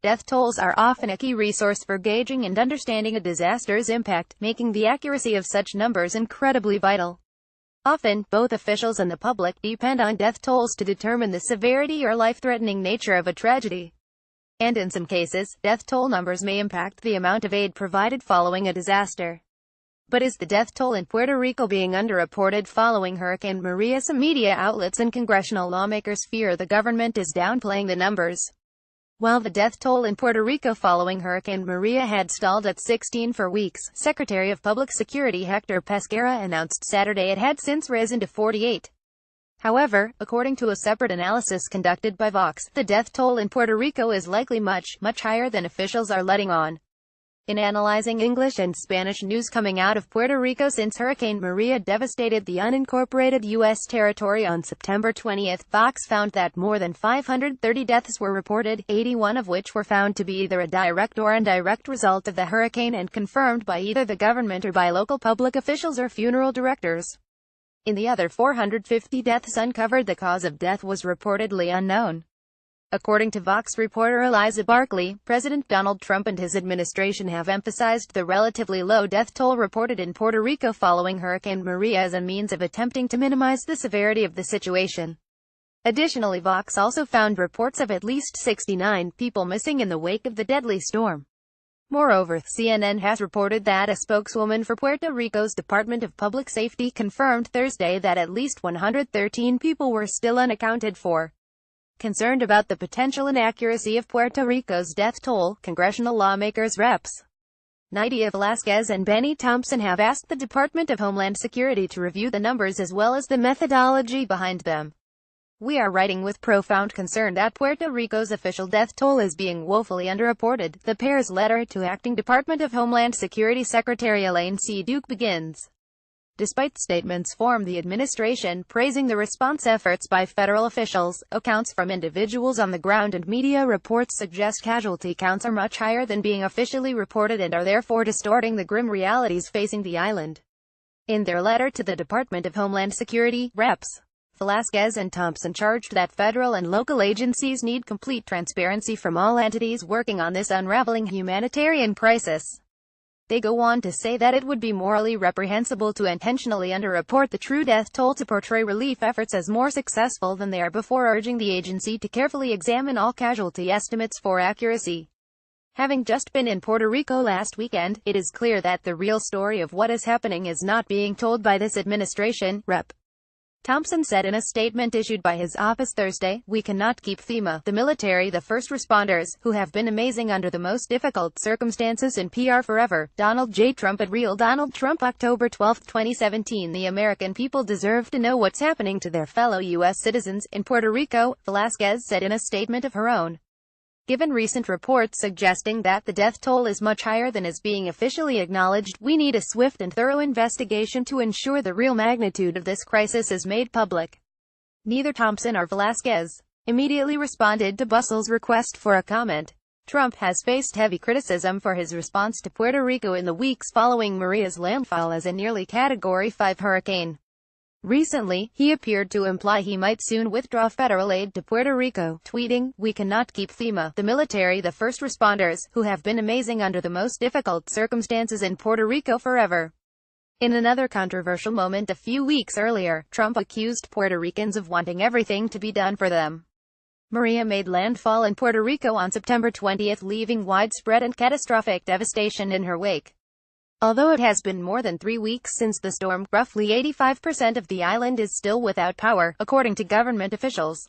death tolls are often a key resource for gauging and understanding a disaster's impact, making the accuracy of such numbers incredibly vital. Often, both officials and the public depend on death tolls to determine the severity or life-threatening nature of a tragedy. And in some cases, death toll numbers may impact the amount of aid provided following a disaster. But is the death toll in Puerto Rico being underreported following Hurricane Maria? Some media outlets and congressional lawmakers fear the government is downplaying the numbers. While the death toll in Puerto Rico following Hurricane Maria had stalled at 16 for weeks, Secretary of Public Security Hector Pesquera announced Saturday it had since risen to 48. However, according to a separate analysis conducted by Vox, the death toll in Puerto Rico is likely much higher than officials are letting on. In analyzing English and Spanish news coming out of Puerto Rico since Hurricane Maria devastated the unincorporated U.S. territory on September 20, Vox found that more than 530 deaths were reported, 81 of which were found to be either a direct or indirect result of the hurricane and confirmed by either the government or by local public officials or funeral directors. In the other 450 deaths uncovered, the cause of death was reportedly unknown. According to Vox reporter Eliza Barkley, President Donald Trump and his administration have emphasized the relatively low death toll reported in Puerto Rico following Hurricane Maria as a means of attempting to minimize the severity of the situation. Additionally, Vox also found reports of at least 69 people missing in the wake of the deadly storm. Moreover, CNN has reported that a spokeswoman for Puerto Rico's Department of Public Safety confirmed Thursday that at least 113 people were still unaccounted for. Concerned about the potential inaccuracy of Puerto Rico's death toll, congressional lawmakers Reps. Nydia Velázquez and Benny Thompson have asked the Department of Homeland Security to review the numbers as well as the methodology behind them. We are writing with profound concern that Puerto Rico's official death toll is being woefully underreported, the pair's letter to Acting Department of Homeland Security Secretary Elaine C. Duke begins. Despite statements from the administration praising the response efforts by federal officials, accounts from individuals on the ground and media reports suggest casualty counts are much higher than being officially reported and are therefore distorting the grim realities facing the island. In their letter to the Department of Homeland Security, Reps. Velázquez and Thompson charged that federal and local agencies need complete transparency from all entities working on this unraveling humanitarian crisis. They go on to say that it would be morally reprehensible to intentionally underreport the true death toll to portray relief efforts as more successful than they are, before urging the agency to carefully examine all casualty estimates for accuracy. Having just been in Puerto Rico last weekend, it is clear that the real story of what is happening is not being told by this administration, Rep. Thompson said in a statement issued by his office Thursday. We cannot keep FEMA, the military, the first responders, who have been amazing under the most difficult circumstances, in PR forever. Donald J. Trump at Real Donald Trump, October 12, 2017. The American people deserve to know what's happening to their fellow U.S. citizens in Puerto Rico, Velázquez said in a statement of her own. Given recent reports suggesting that the death toll is much higher than is being officially acknowledged, we need a swift and thorough investigation to ensure the real magnitude of this crisis is made public. Neither Thompson or Velázquez immediately responded to Bussel's request for a comment. Trump has faced heavy criticism for his response to Puerto Rico in the weeks following Maria's landfall as a nearly Category 5 hurricane. Recently, he appeared to imply he might soon withdraw federal aid to Puerto Rico, tweeting, "We cannot keep FEMA, the military, the first responders, who have been amazing under the most difficult circumstances in Puerto Rico forever." In another controversial moment a few weeks earlier, Trump accused Puerto Ricans of wanting everything to be done for them. Maria made landfall in Puerto Rico on September 20, leaving widespread and catastrophic devastation in her wake. Although it has been more than 3 weeks since the storm, roughly 85% of the island is still without power, according to government officials.